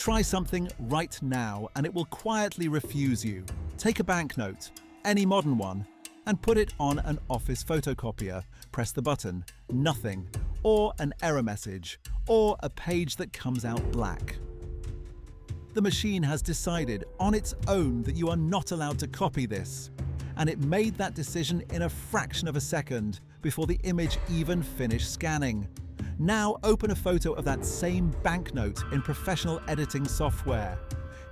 Try something right now and it will quietly refuse you. Take a banknote, any modern one, and put it on an office photocopier. Press the button, nothing, or an error message, or a page that comes out black. The machine has decided on its own that you are not allowed to copy this, and it made that decision in a fraction of a second before the image even finished scanning. Now open a photo of that same banknote in professional editing software.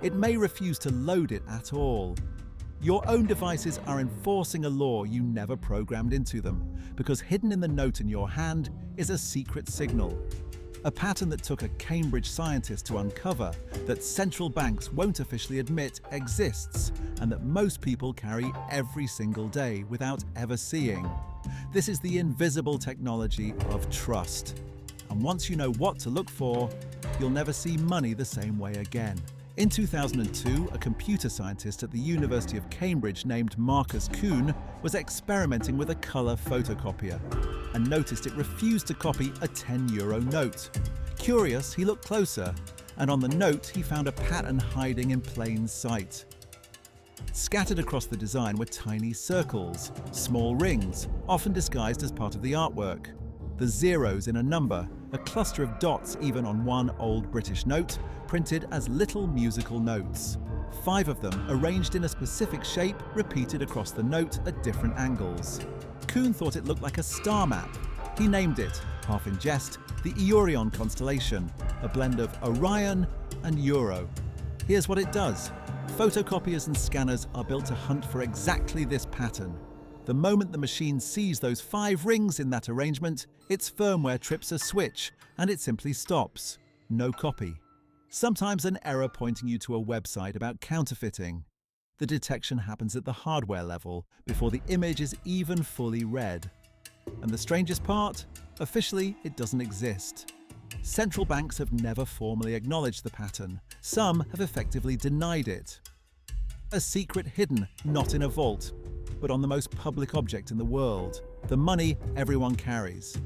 It may refuse to load it at all. Your own devices are enforcing a law you never programmed into them, because hidden in the note in your hand is a secret signal. A pattern that took a Cambridge scientist to uncover that central banks won't officially admit exists, and that most people carry every single day without ever seeing. This is the invisible technology of trust. And once you know what to look for, you'll never see money the same way again. In 2002, a computer scientist at the University of Cambridge named Marcus Kuhn was experimenting with a colour photocopier and noticed it refused to copy a €10 note. Curious, he looked closer, and on the note he found a pattern hiding in plain sight. Scattered across the design were tiny circles, small rings, often disguised as part of the artwork. The zeros in a number, a cluster of dots even on one old British note, printed as little musical notes. 5 of them arranged in a specific shape, repeated across the note at different angles. Kuhn thought it looked like a star map. He named it, half in jest, the EURion constellation, a blend of Orion and Euro. Here's what it does. Photocopiers and scanners are built to hunt for exactly this pattern. The moment the machine sees those 5 rings in that arrangement, its firmware trips a switch and it simply stops. No copy. Sometimes an error pointing you to a website about counterfeiting. The detection happens at the hardware level before the image is even fully read. And the strangest part? Officially, it doesn't exist. Central banks have never formally acknowledged the pattern. Some have effectively denied it. A secret hidden, not in a vault, but on the most public object in the world, the money everyone carries.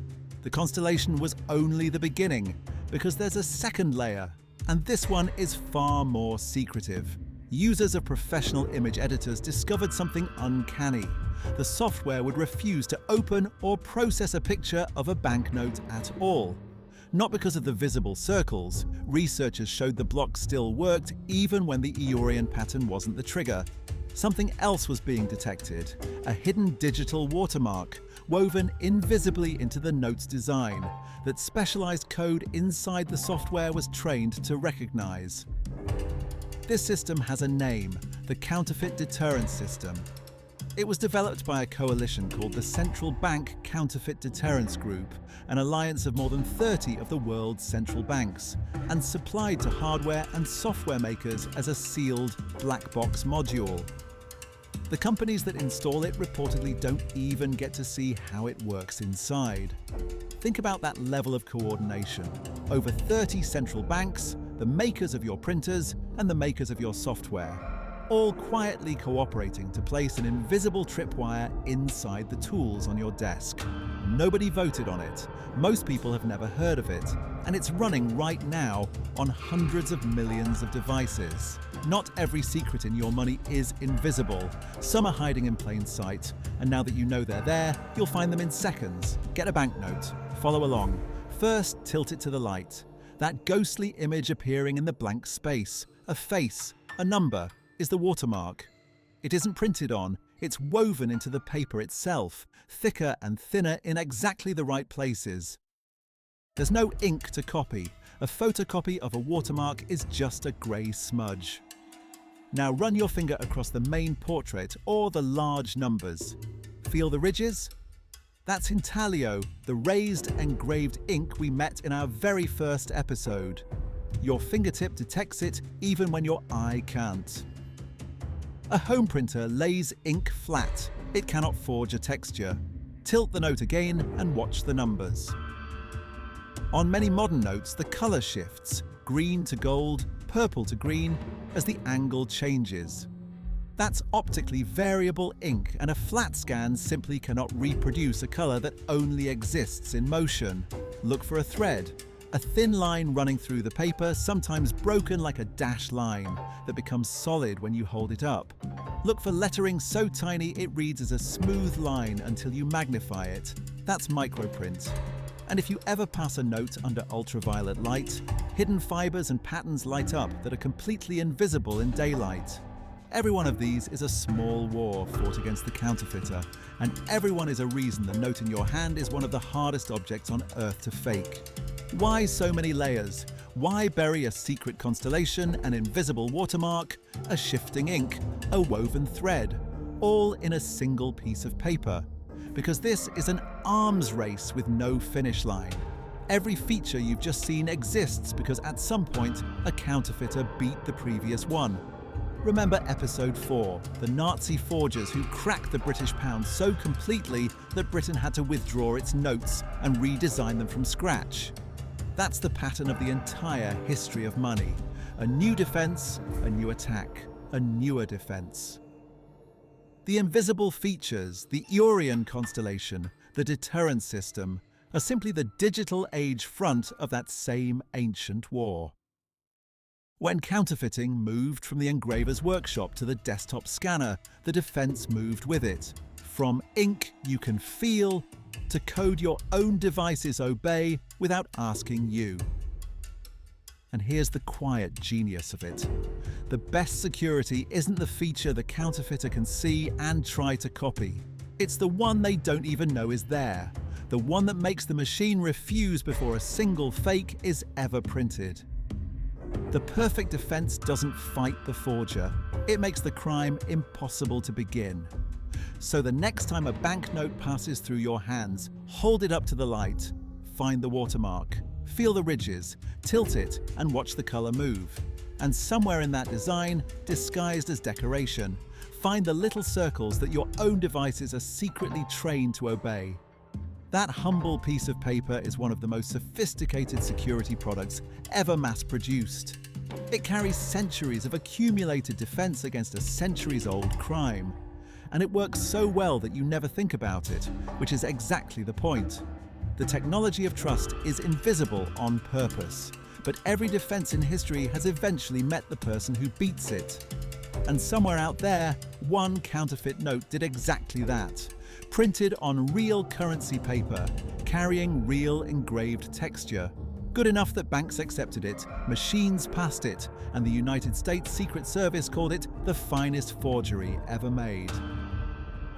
The constellation was only the beginning, because there's a second layer, and this one is far more secretive. Users of professional image editors discovered something uncanny. The software would refuse to open or process a picture of a banknote at all. Not because of the visible circles. Researchers showed the block still worked even when the EURion pattern wasn't the trigger. Something else was being detected, a hidden digital watermark, woven invisibly into the note's design, that specialized code inside the software was trained to recognize. This system has a name, the Counterfeit Deterrence System. It was developed by a coalition called the Central Bank Counterfeit Deterrence Group, an alliance of more than 30 of the world's central banks, and supplied to hardware and software makers as a sealed black box module. The companies that install it reportedly don't even get to see how it works inside. Think about that level of coordination. Over 30 central banks, the makers of your printers, and the makers of your software, all quietly cooperating to place an invisible tripwire inside the tools on your desk. Nobody voted on it. Most people have never heard of it. And it's running right now on hundreds of millions of devices. Not every secret in your money is invisible. Some are hiding in plain sight. And now that you know they're there, you'll find them in seconds. Get a banknote. Follow along. First, tilt it to the light. That ghostly image appearing in the blank space, a face, a number, is the watermark. It isn't printed on, it's woven into the paper itself, thicker and thinner in exactly the right places. There's no ink to copy. A photocopy of a watermark is just a grey smudge. Now run your finger across the main portrait or the large numbers. Feel the ridges? That's intaglio, the raised engraved ink we met in our very first episode. Your fingertip detects it even when your eye can't. A home printer lays ink flat. It cannot forge a texture. Tilt the note again and watch the numbers. On many modern notes, the color shifts, green to gold, purple to green, as the angle changes. That's optically variable ink, and a flat scan simply cannot reproduce a color that only exists in motion. Look for a thread, A thin line running through the paper, sometimes broken like a dashed line, that becomes solid when you hold it up. Look for lettering so tiny it reads as a smooth line until you magnify it. That's microprint. And if you ever pass a note under ultraviolet light, hidden fibers and patterns light up that are completely invisible in daylight. Every one of these is a small war fought against the counterfeiter, and every one is a reason the note in your hand is one of the hardest objects on Earth to fake. Why so many layers? Why bury a secret constellation, an invisible watermark, a shifting ink, a woven thread, all in a single piece of paper? Because this is an arms race with no finish line. Every feature you've just seen exists because at some point a counterfeiter beat the previous one. Remember episode 4, the Nazi forgers who cracked the British pound so completely that Britain had to withdraw its notes and redesign them from scratch. That's the pattern of the entire history of money. A new defense, a new attack, a newer defense. The invisible features, the EURion constellation, the deterrence system, are simply the digital age front of that same ancient war. When counterfeiting moved from the engraver's workshop to the desktop scanner, the defense moved with it. From ink you can feel, to code your own devices obey without asking you. And here's the quiet genius of it. The best security isn't the feature the counterfeiter can see and try to copy. It's the one they don't even know is there. The one that makes the machine refuse before a single fake is ever printed. The perfect defense doesn't fight the forger. It makes the crime impossible to begin. So the next time a banknote passes through your hands, hold it up to the light, find the watermark, feel the ridges, tilt it, and watch the color move. And somewhere in that design, disguised as decoration, find the little circles that your own devices are secretly trained to obey. That humble piece of paper is one of the most sophisticated security products ever mass-produced. It carries centuries of accumulated defense against a centuries-old crime. And it works so well that you never think about it, which is exactly the point. The technology of trust is invisible on purpose, but every defense in history has eventually met the person who beats it. And somewhere out there, one counterfeit note did exactly that. Printed on real currency paper, carrying real engraved texture. Good enough that banks accepted it, machines passed it, and the United States Secret Service called it the finest forgery ever made.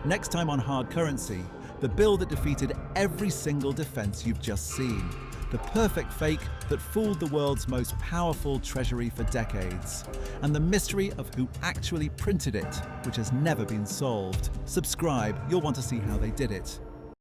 Next time on Hard Currency, the bill that defeated every single defense you've just seen. The perfect fake that fooled the world's most powerful treasury for decades. And the mystery of who actually printed it, which has never been solved. Subscribe, you'll want to see how they did it.